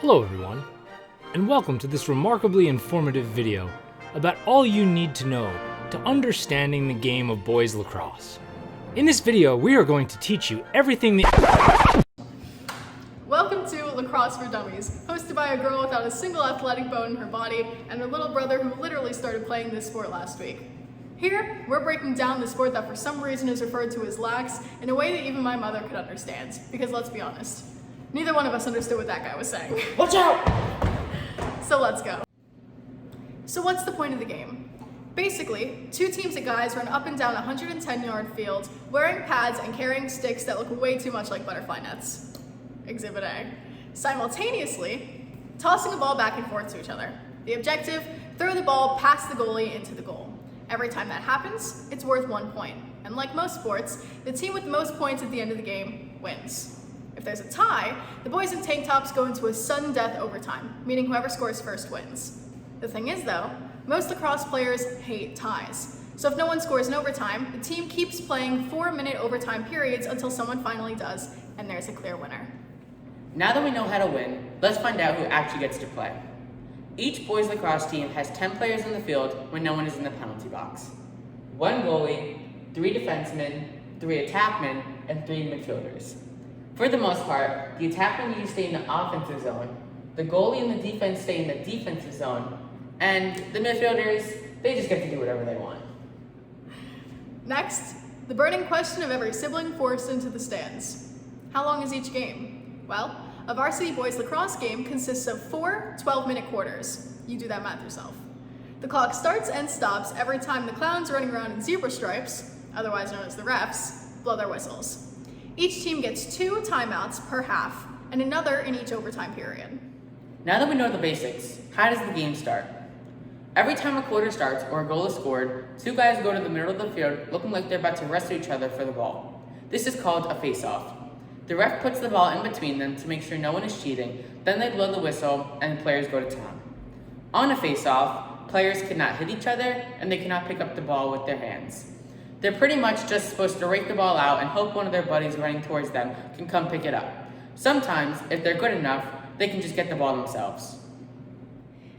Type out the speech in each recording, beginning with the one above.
Hello everyone, and welcome to this remarkably informative video about all you need to know to understanding the game of boys lacrosse. In this video, we are going to teach you everything Welcome to Lacrosse for Dummies, hosted by a girl without a single athletic bone in her body and her little brother who literally started playing this sport last week. Here, we're breaking down the sport that for some reason is referred to as lax in a way that even my mother could understand, because let's be honest, neither one of us understood what that guy was saying. Watch out! So let's go. So what's the point of the game? Basically, two teams of guys run up and down a 110-yard field, wearing pads and carrying sticks that look way too much like butterfly nets. Exhibit A. Simultaneously, tossing a ball back and forth to each other. The objective, throw the ball past the goalie into the goal. Every time that happens, it's worth 1 point. And like most sports, the team with the most points at the end of the game wins. If there's a tie, the boys in tank tops go into a sudden death overtime, meaning whoever scores first wins. The thing is though, most lacrosse players hate ties. So if no one scores in overtime, the team keeps playing 4-minute overtime periods until someone finally does, and there's a clear winner. Now that we know how to win, let's find out who actually gets to play. Each boys lacrosse team has 10 players in the field when no one is in the penalty box. 1 goalie, 3 defensemen, 3 attackmen, and 3 midfielders. For the most part, the attackmen usually stay in the offensive zone, the goalie and the defense stay in the defensive zone, and the midfielders, they just get to do whatever they want. Next, the burning question of every sibling forced into the stands. How long is each game? Well, a varsity boys lacrosse game consists of 4 12-minute quarters. You do that math yourself. The clock starts and stops every time the clowns running around in zebra stripes, otherwise known as the refs, blow their whistles. Each team gets 2 timeouts per half, and another in each overtime period. Now that we know the basics, how does the game start? Every time a quarter starts or a goal is scored, 2 guys go to the middle of the field looking like they're about to wrestle each other for the ball. This is called a face-off. The ref puts the ball in between them to make sure no one is cheating, then they blow the whistle and the players go to town. On a face-off, players cannot hit each other and they cannot pick up the ball with their hands. They're pretty much just supposed to rake the ball out and hope one of their buddies running towards them can come pick it up. Sometimes, if they're good enough, they can just get the ball themselves.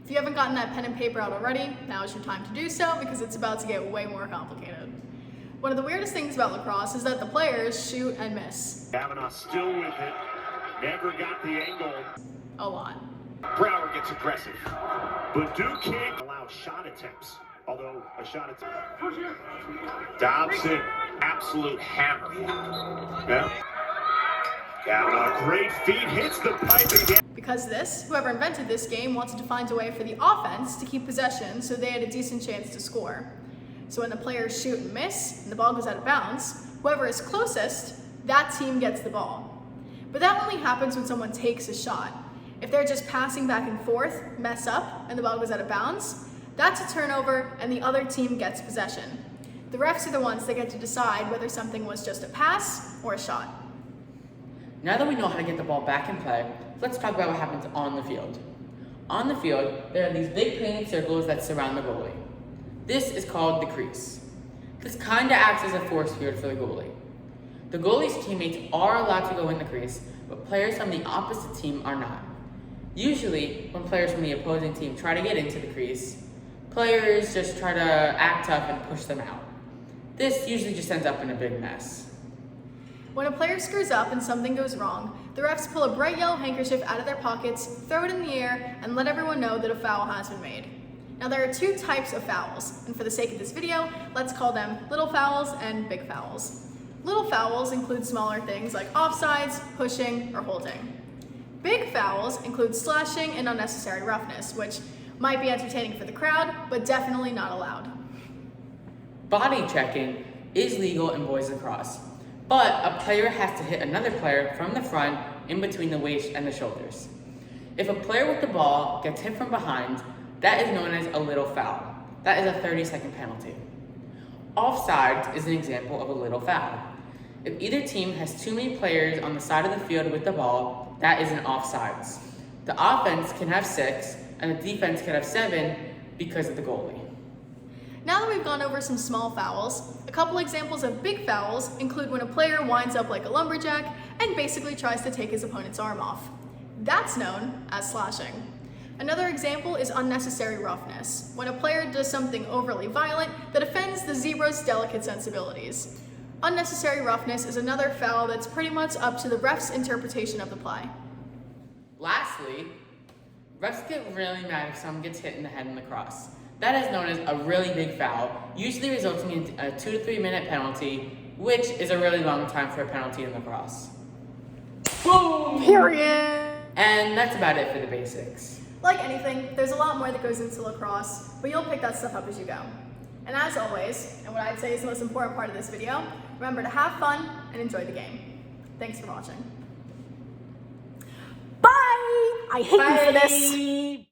If you haven't gotten that pen and paper out already, now is your time to do so because it's about to get way more complicated. One of the weirdest things about lacrosse is that the players shoot and miss. Kavanaugh still with it, never got the angle. A lot. Brower gets aggressive. Badoo kick allows shot attempts, although a shot attempt. Dobson, absolute hammer. Yeah. Kavanaugh, great feet, hits the pipe again. Because of this, whoever invented this game wanted to find a way for the offense to keep possession so they had a decent chance to score. So when the players shoot and miss, and the ball goes out of bounds, whoever is closest, that team gets the ball. But that only happens when someone takes a shot. If they're just passing back and forth, mess up, and the ball goes out of bounds, that's a turnover and the other team gets possession. The refs are the ones that get to decide whether something was just a pass or a shot. Now that we know how to get the ball back in play, let's talk about what happens on the field. On the field, there are these big painted circles that surround the goalie. This is called the crease. This kinda acts as a force field for the goalie. The goalie's teammates are allowed to go in the crease, but players from the opposite team are not. Usually, when players from the opposing team try to get into the crease, players just try to act tough and push them out. This usually just ends up in a big mess. When a player screws up and something goes wrong, the refs pull a bright yellow handkerchief out of their pockets, throw it in the air, and let everyone know that a foul has been made. Now there are 2 types of fouls, and for the sake of this video, let's call them little fouls and big fouls. Little fouls include smaller things like offsides, pushing, or holding. Big fouls include slashing and unnecessary roughness, which might be entertaining for the crowd, but definitely not allowed. Body checking is legal in boys lacrosse, but a player has to hit another player from the front in between the waist and the shoulders. If a player with the ball gets hit from behind, that is known as a little foul. That is a 30-second penalty. Offside is an example of a little foul. If either team has too many players on the side of the field with the ball, that is an offsides. The offense can have 6, and the defense can have 7 because of the goalie. Now that we've gone over some small fouls, a couple examples of big fouls include when a player winds up like a lumberjack and basically tries to take his opponent's arm off. That's known as slashing. Another example is unnecessary roughness, when a player does something overly violent that offends the zebra's delicate sensibilities. Unnecessary roughness is another foul that's pretty much up to the ref's interpretation of the play. Lastly, refs get really mad if someone gets hit in the head in lacrosse. That is known as a really big foul, usually resulting in a 2 to 3 minute penalty, which is a really long time for a penalty in lacrosse. Boom! Period! And that's about it for the basics. Like anything, there's a lot more that goes into lacrosse, but you'll pick that stuff up as you go. And as always, and what I'd say is the most important part of this video, remember to have fun and enjoy the game. Thanks for watching. Bye! I hate you for this!